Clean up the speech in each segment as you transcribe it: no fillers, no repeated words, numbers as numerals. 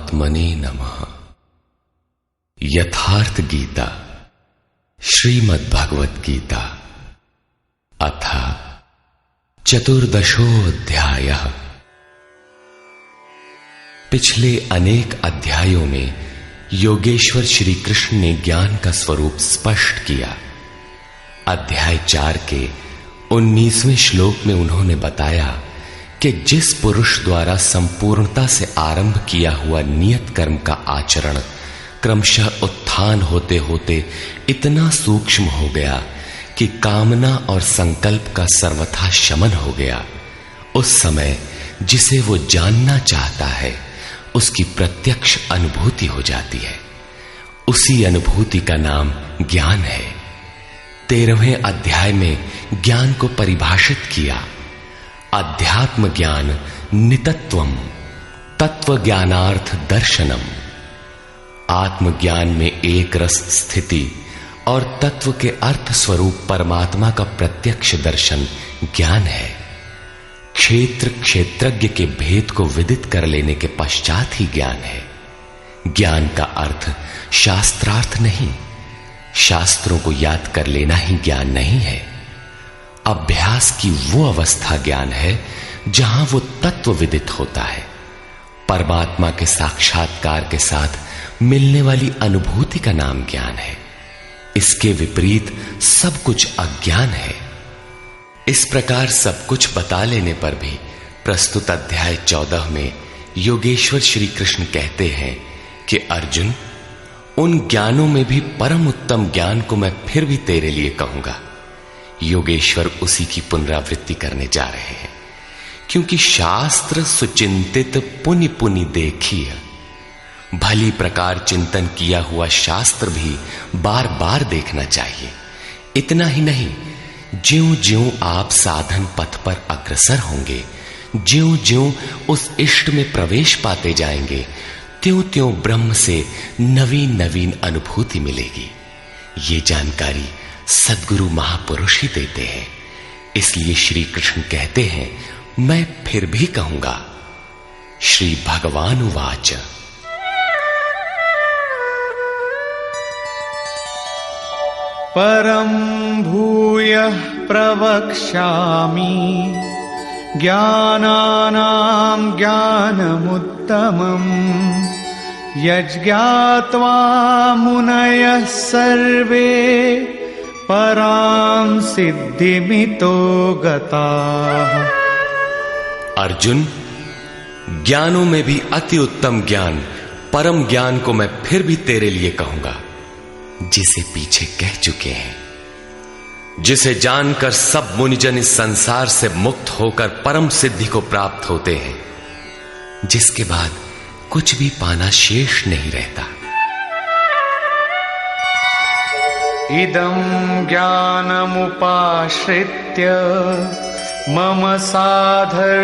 परमात्मने नमः। यथार्थ गीता श्रीमद् भगवत गीता अथ चतुर्दशोऽध्यायः। पिछले अनेक अध्यायों में योगेश्वर श्री कृष्ण ने ज्ञान का स्वरूप स्पष्ट किया। अध्याय 4 के 19वें श्लोक में उन्होंने बताया कि जिस पुरुष द्वारा संपूर्णता से आरंभ किया हुआ नियत कर्म का आचरण क्रमशः उत्थान होते होते इतना सूक्ष्म हो गया कि कामना और संकल्प का सर्वथा शमन हो गया, उस समय जिसे वो जानना चाहता है उसकी प्रत्यक्ष अनुभूति हो जाती है। उसी अनुभूति का नाम ज्ञान है। 13वें अध्याय में ज्ञान को परिभाषित किया। अध्यात्म ज्ञान नितत्वम तत्व ज्ञानार्थ दर्शनम। आत्मज्ञान में एक रस स्थिति और तत्व के अर्थ स्वरूप परमात्मा का प्रत्यक्ष दर्शन ज्ञान है। क्षेत्र क्षेत्रज्ञ के भेद को विदित कर लेने के पश्चात ही ज्ञान है। ज्ञान का अर्थ शास्त्रार्थ नहीं, शास्त्रों को याद कर लेना ही ज्ञान नहीं है। अभ्यास की वो अवस्था ज्ञान है जहां वो तत्व विदित होता है। परमात्मा के साक्षात्कार के साथ मिलने वाली अनुभूति का नाम ज्ञान है। इसके विपरीत सब कुछ अज्ञान है। इस प्रकार सब कुछ बता लेने पर भी प्रस्तुत अध्याय 14 में योगेश्वर श्री कृष्ण कहते हैं कि अर्जुन, उन ज्ञानों में भी परम उत्तम ज्ञान को मैं फिर भी तेरे लिए कहूंगा। योगेश्वर उसी की पुनरावृत्ति करने जा रहे हैं, क्योंकि शास्त्र सुचिंतित पुनि पुनि देखिए। भली प्रकार चिंतन किया हुआ शास्त्र भी बार बार देखना चाहिए। इतना ही नहीं, ज्यों ज्यों आप साधन पथ पर अग्रसर होंगे, ज्यों ज्यों उस इष्ट में प्रवेश पाते जाएंगे, त्यों त्यों ब्रह्म से नवीन नवीन अनुभूति मिलेगी। ये जानकारी सद्गुरु महापुरुष ही देते हैं। इसलिए श्री कृष्ण कहते हैं, मैं फिर भी कहूंगा। श्री भगवान उवाच परं भूयः प्रवक्ष्यामि ज्ञानानां ज्ञानमुत्तमम् यज्ञात्वा मुनयः सर्वे परां सिद्धिमितो गताः। अर्जुन, ज्ञानों में भी अति उत्तम ज्ञान परम ज्ञान को मैं फिर भी तेरे लिए कहूंगा, जिसे पीछे कह चुके हैं। जिसे जानकर सब मुनिजन इस संसार से मुक्त होकर परम सिद्धि को प्राप्त होते हैं, जिसके बाद कुछ भी पाना शेष नहीं रहता। इदं ज्ञानमुपाश्रित्य मम साधर्म्यमागताः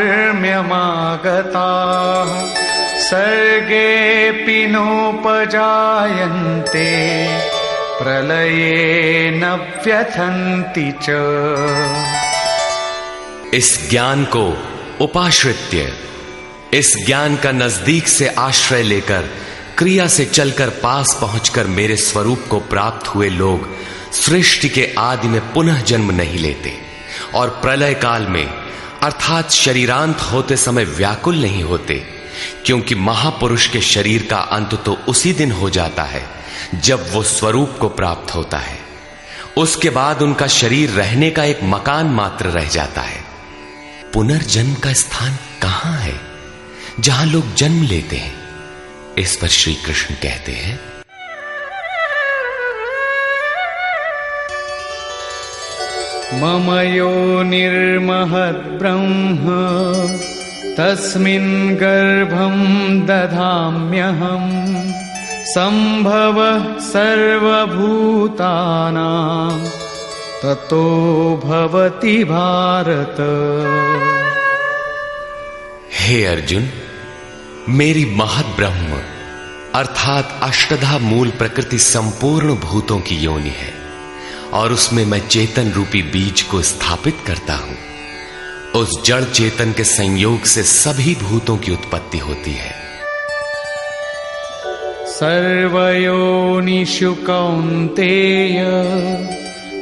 सर्गेऽपि नोपजायन्ते प्रलये न व्यथन्ति च। इस ज्ञान को उपाश्रित्य, इस ज्ञान का नजदीक से आश्रय लेकर क्रिया से चलकर पास पहुंचकर मेरे स्वरूप को प्राप्त हुए लोग सृष्टि के आदि में पुनः जन्म नहीं लेते और प्रलय काल में अर्थात शरीरांत होते समय व्याकुल नहीं होते, क्योंकि महापुरुष के शरीर का अंत तो उसी दिन हो जाता है जब वो स्वरूप को प्राप्त होता है। उसके बाद उनका शरीर रहने का एक मकान मात्र रह जाता है। पुनर्जन्म का स्थान कहां है जहां लोग जन्म लेते हैं? इस पर श्री कृष्ण कहते हैं, मम योनिर्महद् ब्रह्म तस्मिन् गर्भं दधाम्यहम् सम्भवः सर्वभूतानां ततो भवति भारत। हे अर्जुन, मेरी महद ब्रह्म अर्थात अष्टधा मूल प्रकृति संपूर्ण भूतों की योनि है और उसमें मैं चेतन रूपी बीज को स्थापित करता हूं। उस जड़ चेतन के संयोग से सभी भूतों की उत्पत्ति होती है। सर्वयोनिषु कौन्तेय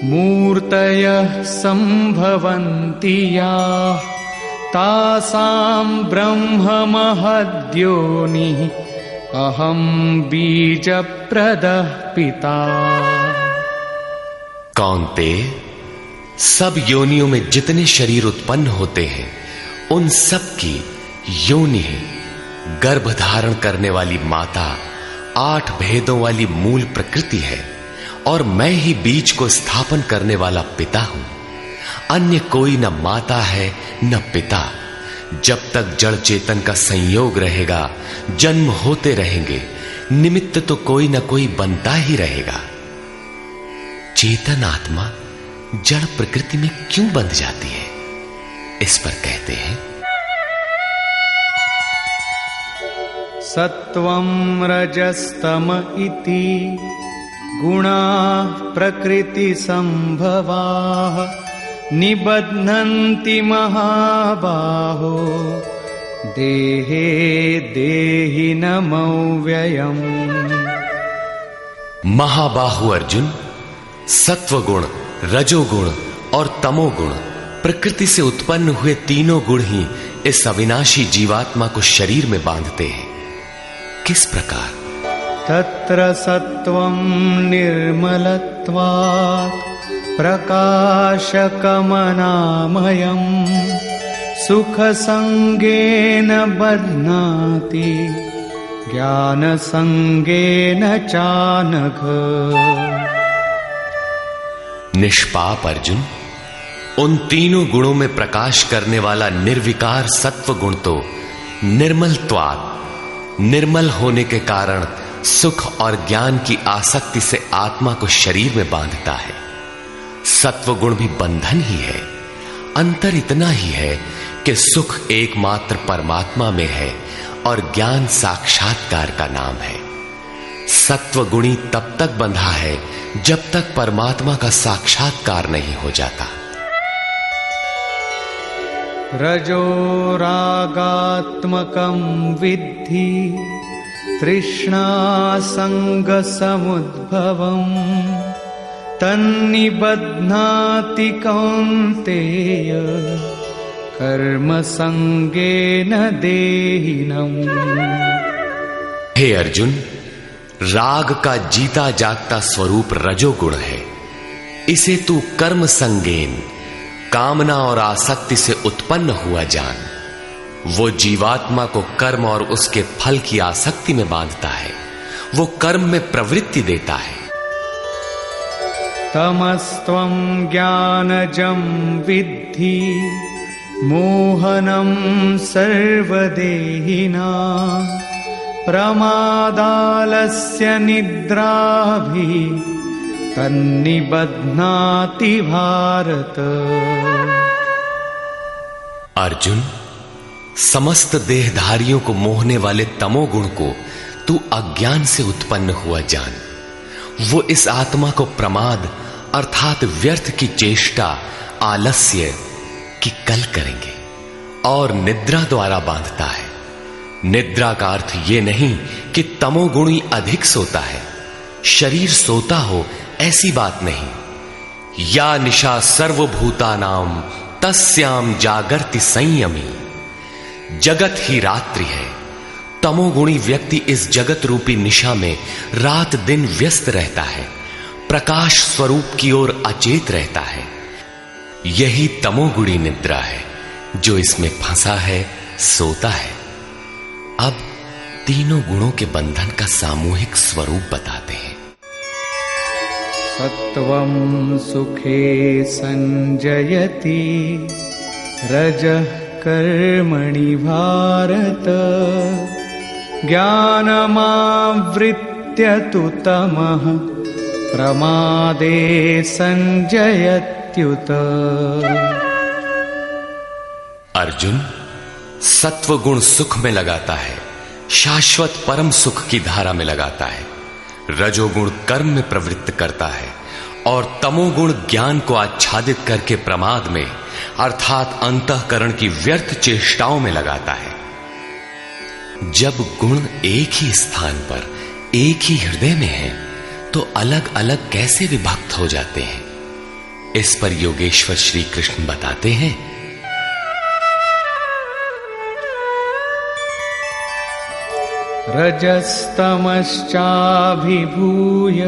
मूर्तयः सम्भवन्ति याः तासां ब्रह्ममहद्योनिः अहं बीजप्रदः पिता। कौन्तेय, सब योनियों में जितने शरीर उत्पन्न होते हैं उन सब की योनि गर्भ धारण करने वाली माता 8 भेदों वाली मूल प्रकृति है और मैं ही बीज को स्थापन करने वाला पिता हूं। अन्य कोई न माता है न पिता। जब तक जड़ चेतन का संयोग रहेगा जन्म होते रहेंगे, निमित्त तो कोई न कोई बनता ही रहेगा। चेतन आत्मा जड़ प्रकृति में क्यों बंध जाती है, इस पर कहते हैं सत्वं रजस्तम इति गुणाः प्रकृति संभवाः निबध्नन्ति महाबाहो देहे देहिनमव्ययम्। महाबाहु अर्जुन, सत्वगुण, रजोगुण और तमोगुण प्रकृति से उत्पन्न हुए तीनों गुण ही इस अविनाशी जीवात्मा को शरीर में बांधते हैं। किस प्रकार? तत्र सत्वं निर्मलत्वात् प्रकाशकमनामयम् सुखसंगेन बध्नाति ज्ञानसंगेन चानघ। निष्पाप अर्जुन, उन तीनों गुणों में प्रकाश करने वाला निर्विकार सत्व गुण तो निर्मलत्वात्, निर्मल होने के कारण सुख और ज्ञान की आसक्ति से आत्मा को शरीर में बांधता है। सत्व गुण भी बंधन ही है। अंतर इतना ही है कि सुख एकमात्र परमात्मा में है और ज्ञान साक्षात्कार का नाम है। सत्व गुणी तब तक बंधा है जब तक परमात्मा का साक्षात्कार नहीं हो जाता। रजो रागात्मकं विद्धि तृष्णासंग समुद्भवम् तन्निबध्नाति कौन्तेय कर्म संगेन देहिनम्। हे अर्जुन, राग का जीता जागता स्वरूप रजोगुण है। इसे तू कर्म संगेन, कामना और आसक्ति से उत्पन्न हुआ जान। वो जीवात्मा को कर्म और उसके फल की आसक्ति में बांधता है, वो कर्म में प्रवृत्ति देता है। तमस्त्वं ज्ञानजं विद्धि मोहनं सर्वदेहिनां प्रमादालस्य निद्राभिः तन्निबध्नाति भारत। अर्जुन, समस्त देहधारियों को मोहने वाले तमोगुण को तू अज्ञान से उत्पन्न हुआ जान। वो इस आत्मा को प्रमाद अर्थात व्यर्थ की चेष्टा, आलस्य की कल करेंगे और निद्रा द्वारा बांधता है। निद्रा का अर्थ यह नहीं कि तमोगुणी अधिक सोता है, शरीर सोता हो, ऐसी बात नहीं। या निशा सर्वभूतानाम तस्याम जागर्ति संयमी। जगत ही रात्रि है। तमोगुणी व्यक्ति इस जगत रूपी निशा में रात दिन व्यस्त रहता है, प्रकाश स्वरूप की ओर अचेत रहता है। यही तमोगुणी निद्रा है। जो इसमें फंसा है सोता है। अब तीनों गुणों के बंधन का सामूहिक स्वरूप बताते हैं। सत्वं सुखे संजयति रजः कर्मणि भारत ज्ञानमावृत्य तु तमः प्रमादे संजयत्युत। अर्जुन, सत्वगुण सुख में लगाता है, शाश्वत परम सुख की धारा में लगाता है। रजोगुण कर्म में प्रवृत्त करता है और तमोगुण ज्ञान को आच्छादित करके प्रमाद में अर्थात अंतःकरण की व्यर्थ चेष्टाओं में लगाता है। जब गुण एक ही स्थान पर एक ही हृदय में हैं, तो अलग अलग कैसे विभक्त हो जाते हैं? इस पर योगेश्वर श्री कृष्ण बताते हैं, रजस्तमश्चाभिभूय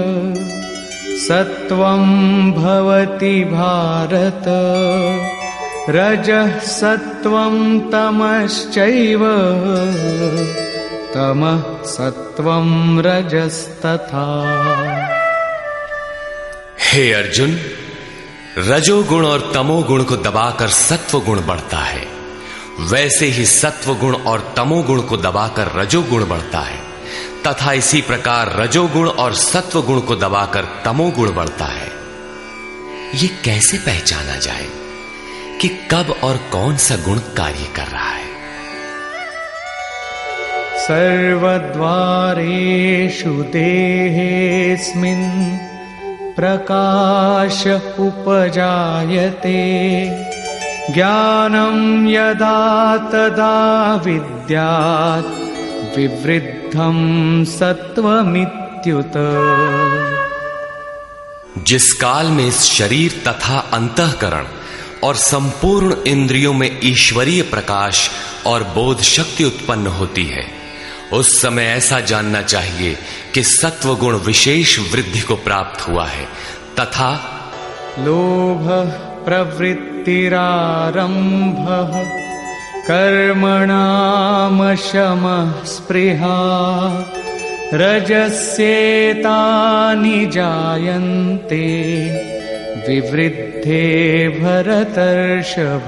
सत्वं भवति भारत, रजः सत्वं तमश्चैव तमः सत्वं रजस्तथा। हे अर्जुन, रजोगुण और तमोगुण को दबाकर सत्व गुण बढ़ता है, वैसे ही सत्व गुण और तमोगुण को दबाकर रजोगुण बढ़ता है, तथा इसी प्रकार रजोगुण और सत्व गुण को दबाकर तमोगुण बढ़ता है। ये कैसे पहचाना जाए कि कब और कौन सा गुण कार्य कर रहा है? सर्वद्वारेषु देहेऽस्मिन् प्रकाश उपजायते, ज्ञानं यदा तदा विद्यात् विवृद्धं सत्वमित्युत। जिस काल में इस शरीर तथा अंतःकरण और संपूर्ण इंद्रियों में ईश्वरीय प्रकाश और बोध शक्ति उत्पन्न होती है, उस समय ऐसा जानना चाहिए कि सत्व गुण विशेष वृद्धि को प्राप्त हुआ है, तथा लोभ प्रवृत्तिरारंभः कर्मणामशमः स्पृहा, रजस्येतानि जायन्ते विवृद्धे भरतर्षभ।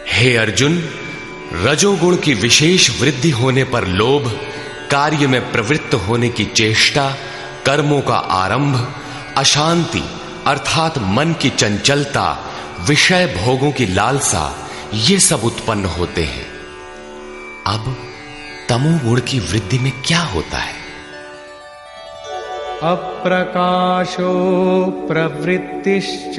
हे अर्जुन, रजोगुण की विशेष वृद्धि होने पर लोभ, कार्य में प्रवृत्त होने की चेष्टा, कर्मों का आरंभ, अशांति अर्थात मन की चंचलता, विषय भोगों की लालसा, ये सब उत्पन्न होते हैं। अब तमोगुण की वृद्धि में क्या होता है? अप्रकाशो प्रवृत्तिश्च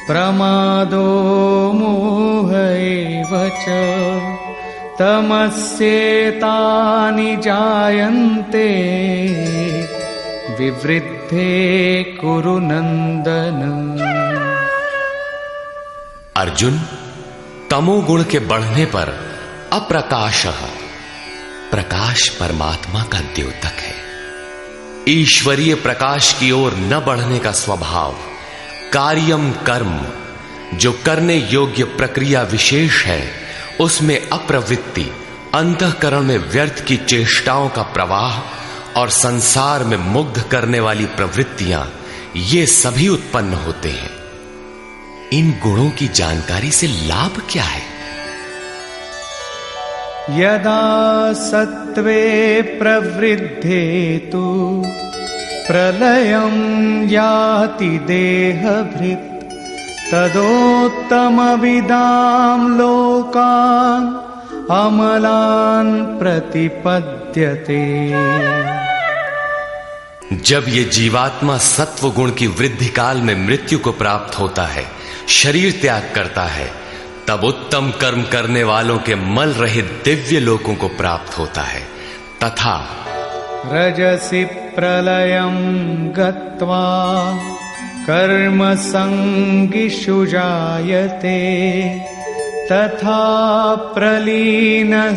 प्रमादो मोह एव च, तमस्येतानि जायन्ते विवृद्धे कुरु नंदन। अर्जुन, तमोगुण के बढ़ने पर अप्रकाशः, प्रकाश परमात्मा का द्योतक है। ईश्वरीय प्रकाश की ओर न बढ़ने का स्वभाव, कार्यम कर्म, जो करने योग्य प्रक्रिया विशेष है, उसमें अप्रवृत्ति, अंतःकरण में व्यर्थ की चेष्टाओं का प्रवाह और संसार में मुग्ध करने वाली प्रवृत्तियां, ये सभी उत्पन्न होते हैं। इन गुणों की जानकारी से लाभ क्या है? यदा सत्वे प्रवृद्धे तु प्रलयं याति देहभृत्, तदोत्तमविदां लोकान् अमलान् प्रतिपद्यते। जब ये जीवात्मा सत्व गुण की वृद्धि काल में मृत्यु को प्राप्त होता है, शरीर त्याग करता है, तब उत्तम कर्म करने वालों के मल रहित दिव्य लोकों को प्राप्त होता है, तथा रजसि प्रलयं गत्वा कर्म संगिषु जायते, तथा प्रलीनस्तमसि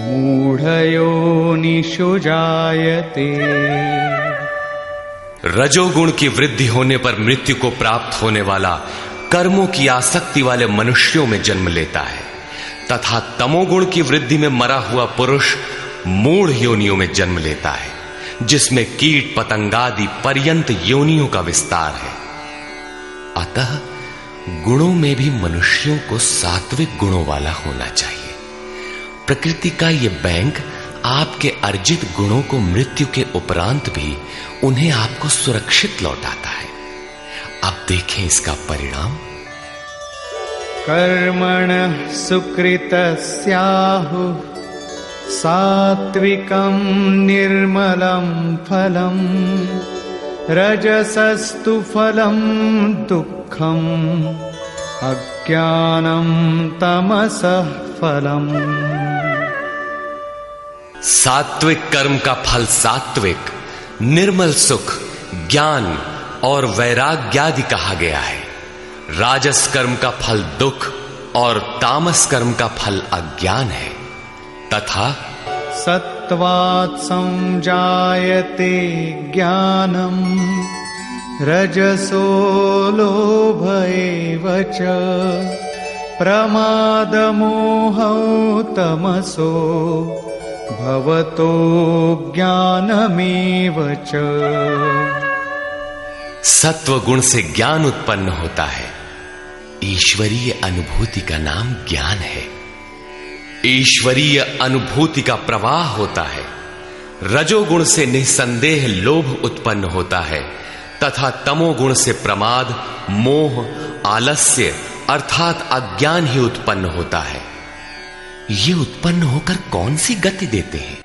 मूढ़योनिषु जायते। रजोगुण की वृद्धि होने पर मृत्यु को प्राप्त होने वाला कर्मों की आसक्ति वाले मनुष्यों में जन्म लेता है, तथा तमोगुण की वृद्धि में मरा हुआ पुरुष मूढ़ योनियों में जन्म लेता है, जिसमें कीट पतंगादि पर्यंत योनियों का विस्तार है। अतः गुणों में भी मनुष्यों को सात्विक गुणों वाला होना चाहिए। प्रकृति का ये बैंक आपके अर्जित गुणों को मृत्यु के उपरांत भी उन्हें आपको सुरक्षित लौटाता है। अब देखें इसका परिणाम। कर्मणः सुकृतस्याहुः सात्विकं निर्मलं फलम्, रजसस्तु फलं दुःखम्, अज्ञानं तमसः फलम्। सात्विक कर्म का फल सात्विक, निर्मल सुख, ज्ञान और वैराग्यादि कहा गया है। राजस कर्म का फल दुख और तामस कर्म का फल अज्ञान है। तथा सत्वात् संजायते ज्ञानम रजसो लोभ एव च प्रमादमोहौ तमसो भवतो ज्ञानमेव च। सत्व गुण से ज्ञान उत्पन्न होता है। ईश्वरीय अनुभूति का नाम ज्ञान है। ईश्वरीय अनुभूति का प्रवाह होता है। रजोगुण से निसंदेह लोभ उत्पन्न होता है तथा तमोगुण से प्रमाद, मोह, आलस्य अर्थात अज्ञान ही उत्पन्न होता है। ये उत्पन्न होकर कौन सी गति देते हैं?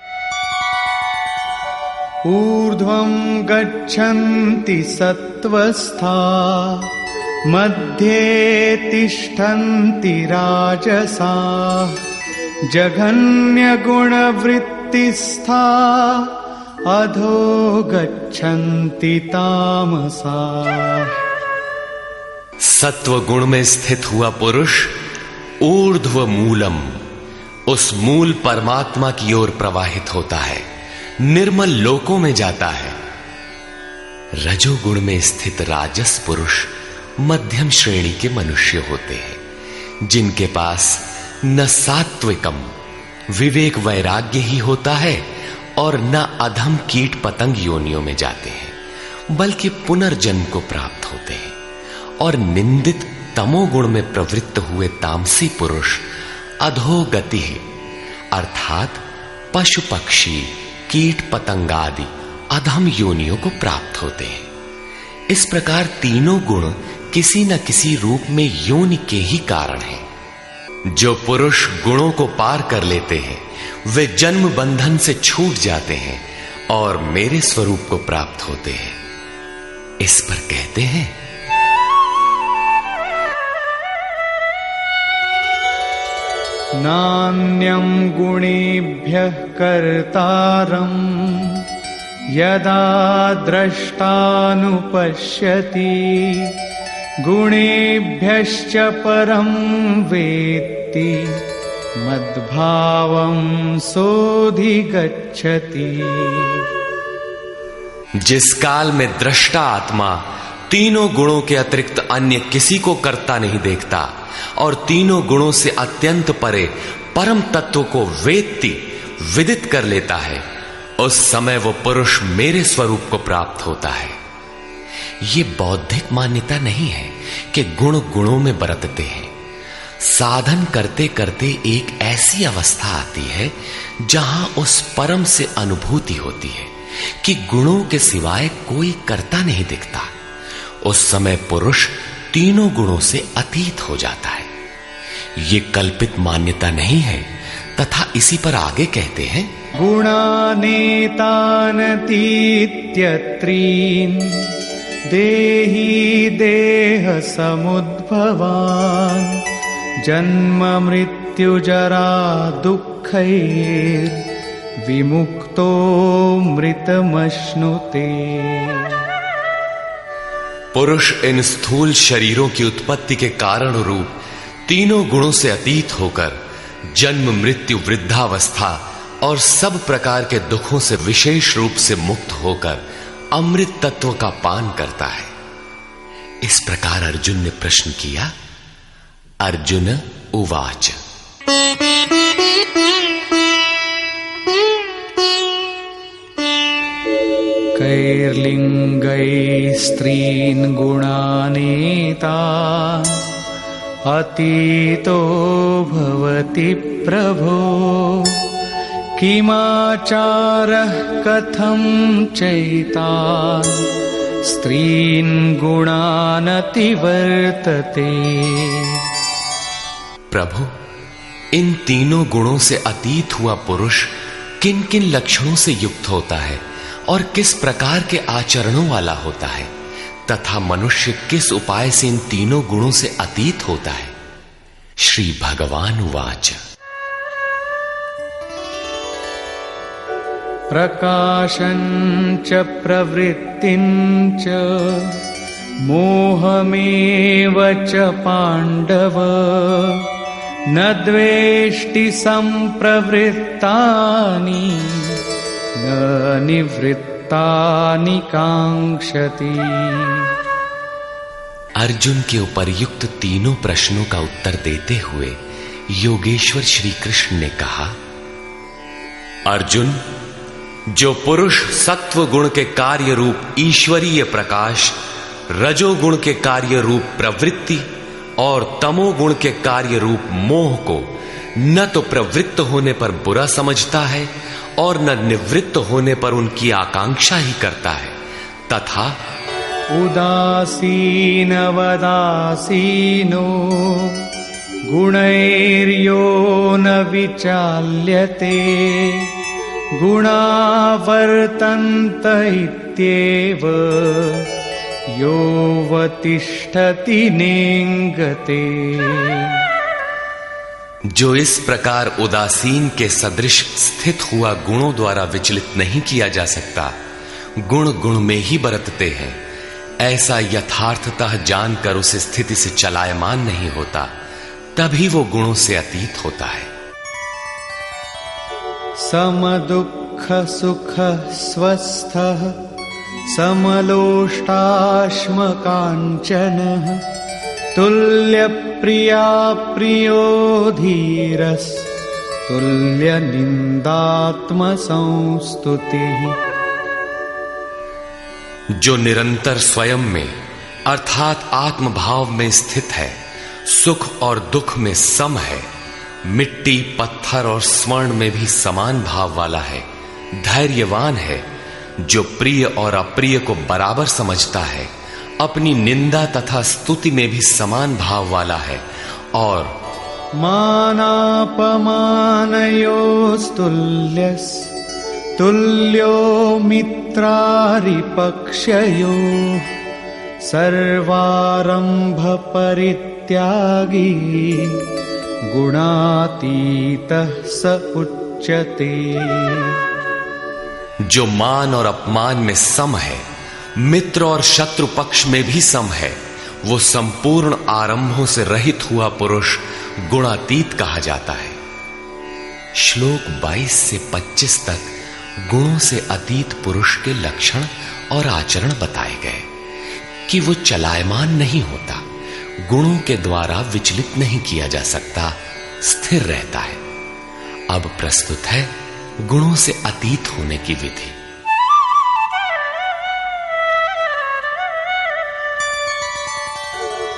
ऊर्ध्वं गच्छन्ति सत्त्वस्था मध्ये तिष्ठन्ति राजसाः जघन्य गुणवृत्तिस्था अधो गच्छन्ति तामसाः। सत्व गुण में स्थित हुआ पुरुष ऊर्ध्व मूलम, उस मूल परमात्मा की ओर प्रवाहित होता है, निर्मल लोकों में जाता है। रजोगुण में स्थित राजस पुरुष मध्यम श्रेणी के मनुष्य होते हैं, जिनके पास न सात्विकम विवेक वैराग्य ही होता है और न अधम कीट पतंग योनियों में जाते हैं, बल्कि पुनर्जन्म को प्राप्त होते हैं। और निंदित तमोगुण में प्रवृत्त हुए तामसी पुरुष अधोगति अर्थात पशु पक्षी कीट पतंगादि अधम योनियों को प्राप्त होते हैं। इस प्रकार तीनों गुण किसी न किसी रूप में योनि के ही कारण हैं। जो पुरुष गुणों को पार कर लेते हैं वे जन्म बंधन से छूट जाते हैं और मेरे स्वरूप को प्राप्त होते हैं। इस पर कहते हैं नान्यं गुणेभ्यः कर्तारं यदा द्रष्टानुपश्यति गुणेभ्यश्च परं वेत्ति मद्भावं सोऽधिगच्छति। जिस काल में दृष्टा आत्मा तीनों गुणों के अतिरिक्त अन्य किसी को करता नहीं देखता और तीनों गुणों से अत्यंत परे परम तत्व को वेत्ति विदित कर लेता है, उस समय वो पुरुष मेरे स्वरूप को प्राप्त होता है। ये बौद्धिक मान्यता नहीं है कि गुण गुणों में बरतते हैं। साधन करते करते एक ऐसी अवस्था आती है जहां उस परम से अनुभूति होती है कि गुणों के सिवाय कोई करता नहीं दिखता। उस समय पुरुष तीनों गुणों से अतीत हो जाता है। ये कल्पित मान्यता नहीं है तथा इसी पर आगे कहते हैं गुणानेतानतीत्यत्रीन् देही देह समुद्भवान् जन्म मृत्यु जरा दुःखैर् विमुक्तो मृतमश्नुते। पुरुष इन स्थूल शरीरों की उत्पत्ति के कारण रूप तीनों गुणों से अतीत होकर जन्म मृत्यु वृद्धावस्था और सब प्रकार के दुखों से विशेष रूप से मुक्त होकर अमृत तत्व का पान करता है। इस प्रकार अर्जुन ने प्रश्न किया। अर्जुन उवाच कैर्लिङ्गैः स्त्रीन् गुणानेतान् अतीतो भवति प्रभो किमाचारः कथं चैतान् स्त्रीन् गुणानतिवर्तते। प्रभु, इन तीनों गुणों से अतीत हुआ पुरुष किन किन लक्षणों से युक्त होता है और किस प्रकार के आचरणों वाला होता है तथा मनुष्य किस उपाय से इन तीनों गुणों से अतीत होता है। श्री भगवान उवाच प्रकाशञ्च प्रवृत्तिञ्च मोहमेव च पाण्डव न द्वेष्टि सम्प्रवृत्तानि न निवृत्तानि काङ्क्षति। अर्जुन के उपर्युक्त तीनों प्रश्नों का उत्तर देते हुए योगेश्वर श्री कृष्ण ने कहा, अर्जुन, जो पुरुष सत्व गुण के कार्य रूप ईश्वरीय प्रकाश, रजोगुण के कार्य रूप प्रवृत्ति और तमोगुण के कार्य रूप मोह को न तो प्रवृत्त होने पर बुरा समझता है और न निवृत्त होने पर उनकी आकांक्षा ही करता है, तथा उदासीनवदासीनो गुणैर्यो न विचाल्यते गुणा वर्तन्त इत्येव योऽवतिष्ठति नेङ्गते। जो इस प्रकार उदासीन के सदृश स्थित हुआ गुणों द्वारा विचलित नहीं किया जा सकता, गुण गुण में ही बरतते हैं, ऐसा यथार्थतः जानकर उस स्थिति से चलायमान नहीं होता, तभी वो गुणों से अतीत होता है। समदुःख सुख स्वस्थः समलोष्टाश्मकाञ्चनः तुल्यप्रिया प्रियो धीरस् तुल्यनिन्दात्मसंस्तुतिः। जो निरंतर स्वयं में अर्थात आत्मभाव में स्थित है, सुख और दुख में सम है, मिट्टी पत्थर और स्वर्ण में भी समान भाव वाला है, धैर्यवान है, जो प्रिय और अप्रिय को बराबर समझता है, अपनी निंदा तथा स्तुति में भी समान भाव वाला है, और मानापमानयोस्तुल्यस् तुल्यो मित्रारिपक्षयोः सर्वारंभ परित्यागी गुणातीतः स उच्यते। जो मान और अपमान में सम है, मित्र और शत्रु पक्ष में भी सम है, वो संपूर्ण आरंभों से रहित हुआ पुरुष गुणातीत कहा जाता है। श्लोक 22 से 25 तक गुणों से अतीत पुरुष के लक्षण और आचरण बताए गए कि वो चलायमान नहीं होता, गुणों के द्वारा विचलित नहीं किया जा सकता, स्थिर रहता है। अब प्रस्तुत है गुणों से अतीत होने की विधि।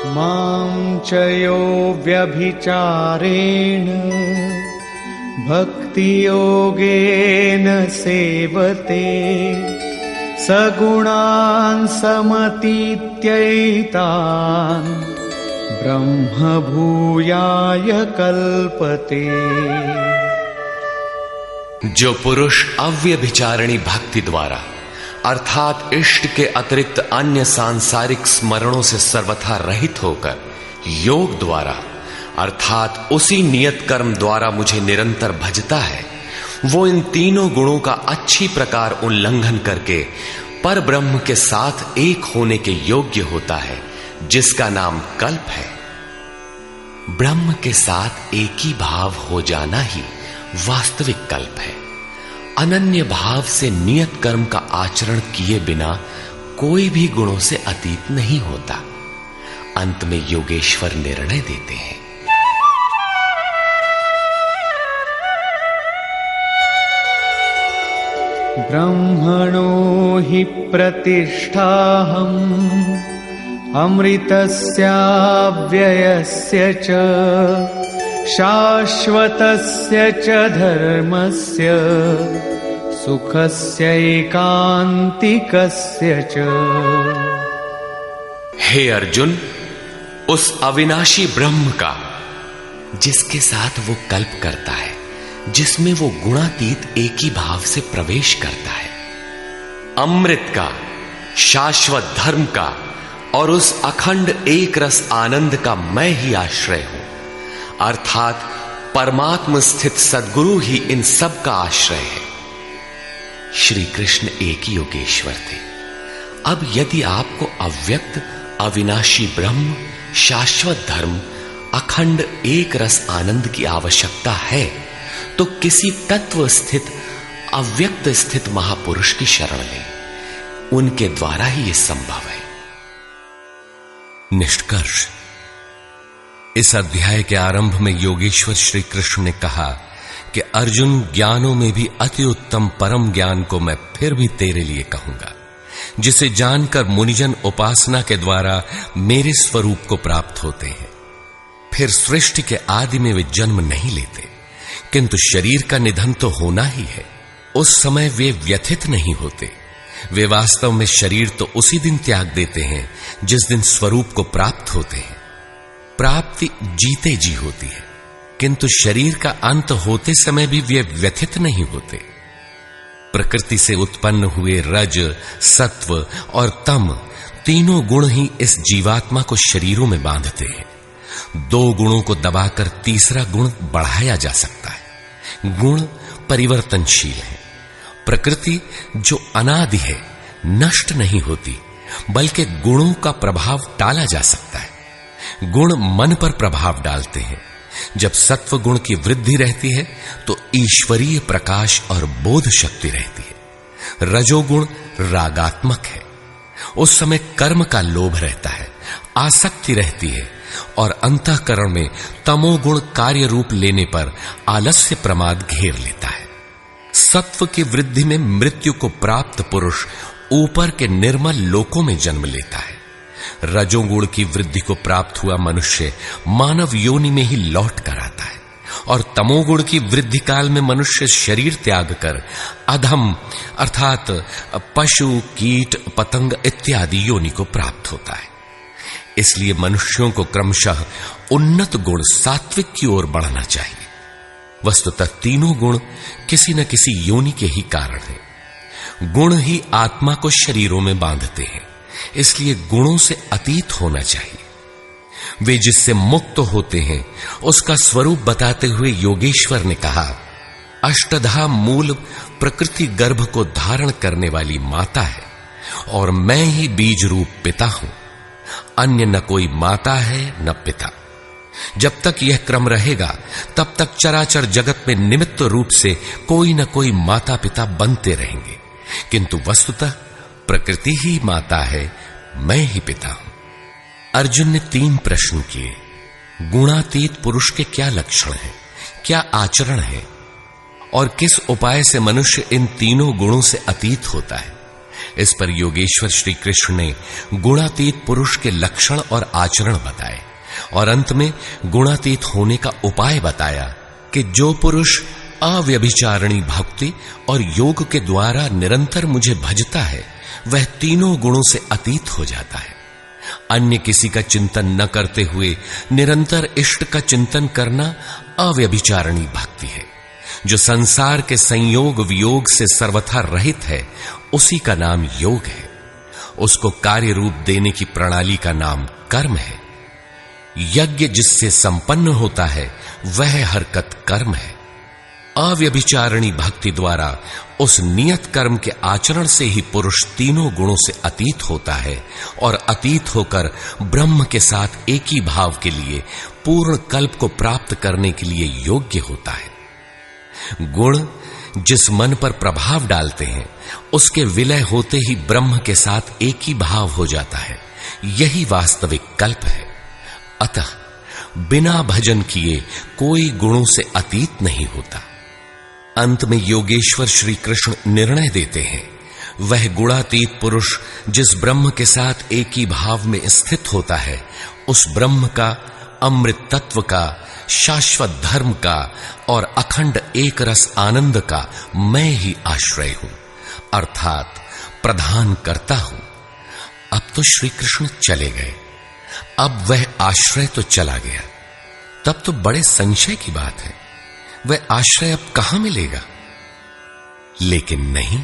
मां च यो व्यभिचारेण भक्ति योगेन सेवते सगुणान् समतीत्यैतान् ब्रह्म भूयाय कल्पते। जो पुरुष अव्यभिचारिणी भक्ति द्वारा अर्थात इष्ट के अतिरिक्त अन्य सांसारिक स्मरणों से सर्वथा रहित होकर योग द्वारा अर्थात उसी नियत कर्म द्वारा मुझे निरंतर भजता है, वो इन तीनों गुणों का अच्छी प्रकार उल्लंघन करके पर ब्रह्म के साथ एक होने के योग्य होता है, जिसका नाम कल्प है। ब्रह्म के साथ एक ही भाव हो जाना ही वास्तविक कल्प है। अनन्य भाव से नियत कर्म का आचरण किए बिना कोई भी गुणों से अतीत नहीं होता। अंत में योगेश्वर निर्णय देते हैं, ब्रह्मणो हि प्रतिष्ठाहम् अमृतस्याव्ययस्य च शाश्वतस्य च धर्मस्य सुखस्यैकान्तिकस्य च। हे अर्जुन, उस अविनाशी ब्रह्म का जिसके साथ वो कल्प करता है, जिसमें वो गुणातीत एक ही भाव से प्रवेश करता है, अमृत का, शाश्वत धर्म का और उस अखंड एक रस आनंद का मैं ही आश्रय हूं, अर्थात परमात्म स्थित सद्गुरु ही इन सब का आश्रय है। श्री कृष्ण एक योगेश्वर थे। अब यदि आपको अव्यक्त अविनाशी ब्रह्म, शाश्वत धर्म, अखंड एक रस आनंद की आवश्यकता है तो किसी तत्व स्थित अव्यक्त स्थित महापुरुष की शरण लें। उनके द्वारा ही यह संभव है। निष्कर्ष, इस अध्याय के आरंभ में योगेश्वर श्री कृष्ण ने कहा कि अर्जुन, ज्ञानों में भी अति उत्तम परम ज्ञान को मैं फिर भी तेरे लिए कहूंगा, जिसे जानकर मुनिजन उपासना के द्वारा मेरे स्वरूप को प्राप्त होते हैं। फिर सृष्टि के आदि में वे जन्म नहीं लेते, किंतु शरीर का निधन तो होना ही है। उस समय वे व्यथित नहीं होते। वे वास्तव में शरीर तो उसी दिन त्याग देते हैं जिस दिन स्वरूप को प्राप्त होते हैं। प्राप्ति जीते जी होती है, किंतु शरीर का अंत होते समय भी वे व्यथित नहीं होते। प्रकृति से उत्पन्न हुए रज, सत्व और तम तीनों गुण ही इस जीवात्मा को शरीरों में बांधते हैं। दो गुणों को दबाकर तीसरा गुण बढ़ाया जा सकता है। गुण परिवर्तनशील है। प्रकृति जो अनादि है, नष्ट नहीं होती, बल्कि गुणों का प्रभाव टाला जा सकता है। गुण मन पर प्रभाव डालते हैं। जब सत्व गुण की वृद्धि रहती है तो ईश्वरीय प्रकाश और बोध शक्ति रहती है। रजोगुण रागात्मक है। उस समय कर्म का लोभ रहता है, आसक्ति रहती है, और अंतःकरण में तमोगुण कार्य रूप लेने पर आलस्य प्रमाद घेर लेता है। सत्व की वृद्धि में मृत्यु को प्राप्त पुरुष ऊपर के निर्मल लोकों में जन्म लेता है। रजोगुण की वृद्धि को प्राप्त हुआ मनुष्य मानव योनि में ही लौट कर आता है, और तमोगुण की वृद्धि काल में मनुष्य शरीर त्याग कर अधम अर्थात पशु, कीट, पतंग इत्यादि योनि को प्राप्त होता है। इसलिए मनुष्यों को क्रमशः उन्नत गुण सात्विक की ओर बढ़ना चाहिए। वस्तुतः तीनों गुण किसी न किसी योनि के ही कारण हैं। गुण ही आत्मा को शरीरों में बांधते हैं, इसलिए गुणों से अतीत होना चाहिए। वे जिससे मुक्त होते हैं उसका स्वरूप बताते हुए योगेश्वर ने कहा, अष्टधा मूल प्रकृति गर्भ को धारण करने वाली माता है और मैं ही बीज रूप पिता हूं। अन्य न कोई माता है न पिता। जब तक यह क्रम रहेगा तब तक चराचर जगत में निमित्त रूप से कोई न कोई माता पिता बनते रहेंगे, किंतु वस्तुतः प्रकृति ही माता है, मैं ही पिता हूं। अर्जुन ने 3 प्रश्न किए। गुणातीत पुरुष के क्या लक्षण हैं, क्या आचरण है, और किस उपाय से मनुष्य इन तीनों गुणों से अतीत होता है। इस पर योगेश्वर श्री कृष्ण ने गुणातीत पुरुष के लक्षण और आचरण बताए, और अंत में गुणातीत होने का उपाय बताया कि जो पुरुष अव्यभिचारिणी भक्ति और योग के द्वारा निरंतर मुझे भजता है वह तीनों गुणों से अतीत हो जाता है। अन्य किसी का चिंतन न करते हुए निरंतर इष्ट का चिंतन करना अव्यभिचारिणी भक्ति है। जो संसार के संयोग वियोग से सर्वथा रहित है उसी का नाम योग है। उसको कार्य रूप देने की प्रणाली का नाम कर्म है। यज्ञ जिससे संपन्न होता है वह हरकत कर्म है। अव्यभिचारिणी भक्ति द्वारा उस नियत कर्म के आचरण से ही पुरुष तीनों गुणों से अतीत होता है और अतीत होकर ब्रह्म के साथ एक ही भाव के लिए पूर्ण कल्प को प्राप्त करने के लिए योग्य होता है। गुण जिस मन पर प्रभाव डालते हैं उसके विलय होते ही ब्रह्म के साथ एक ही भाव हो जाता है। यही वास्तविक कल्प है। अतः बिना भजन किए कोई गुणों से अतीत नहीं होता। अंत में योगेश्वर श्री कृष्ण निर्णय देते हैं, वह गुणातीत पुरुष जिस ब्रह्म के साथ एक ही भाव में स्थित होता है उस ब्रह्म का, अमृत तत्व का, शाश्वत धर्म का और अखंड एक रस आनंद का मैं ही आश्रय हूं, अर्थात प्रधान करता हूं। अब तो श्री कृष्ण चले गए। अब वह आश्रय तो चला गया। तब तो बड़े संशय की बात है, वह आश्रय अब कहां मिलेगा। लेकिन नहीं,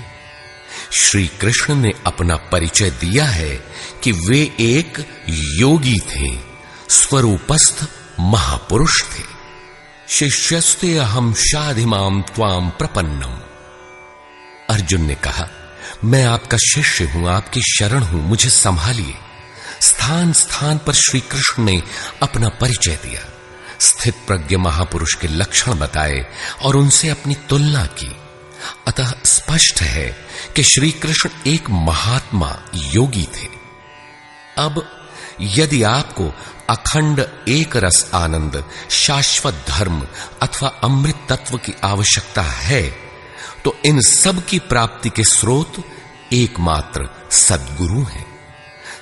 श्री कृष्ण ने अपना परिचय दिया है कि वे एक योगी थे, स्वरूपस्थ महापुरुष थे। शिष्यस्ते अहम शाधिमाम त्वाम प्रपन्नम। अर्जुन ने कहा, मैं आपका शिष्य हूं, आपकी शरण हूं, मुझे संभालिए। स्थान स्थान पर श्री कृष्ण ने अपना परिचय दिया, स्थित प्रज्ञ महापुरुष के लक्षण बताए और उनसे अपनी तुलना की। अतः स्पष्ट है कि श्री कृष्ण एक महात्मा योगी थे। अब यदि आपको अखंड एक रस आनंद, शाश्वत धर्म अथवा अमृत तत्व की आवश्यकता है तो इन सब की प्राप्ति के स्रोत एकमात्र सद्गुरु हैं।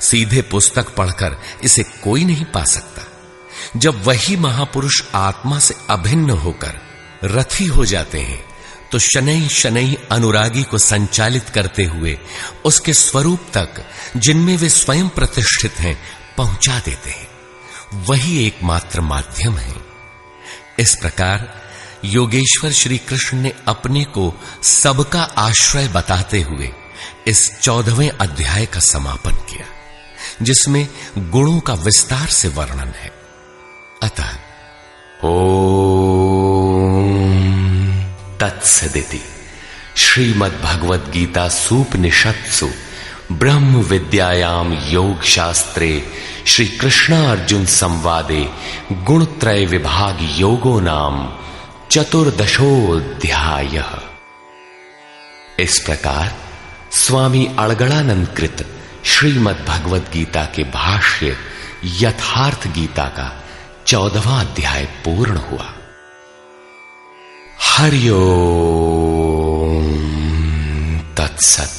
सीधे पुस्तक पढ़कर इसे कोई नहीं पा सकता। जब वही महापुरुष आत्मा से अभिन्न होकर रथी हो जाते हैं तो शनैः शनैः अनुरागी को संचालित करते हुए उसके स्वरूप तक, जिनमें वे स्वयं प्रतिष्ठित हैं, पहुंचा देते हैं। वही एकमात्र माध्यम है। इस प्रकार योगेश्वर श्री कृष्ण ने अपने को सबका आश्रय बताते हुए इस 14वें अध्याय का समापन किया, जिसमें गुणों का विस्तार से वर्णन है। अतः ओम तत्सदिति श्रीमद् भगवद गीता सूपनिषत्सु ब्रह्म विद्यायाम योग शास्त्रे श्री कृष्णार्जुन संवादे गुणत्रय विभाग योगो नाम चतुर्दशोऽध्यायः। इस प्रकार स्वामी अड़गड़ानंद कृत श्रीमद् भगवद गीता के भाष्य यथार्थ गीता का 14वां अध्याय पूर्ण हुआ। हरि ओम तत्सत्।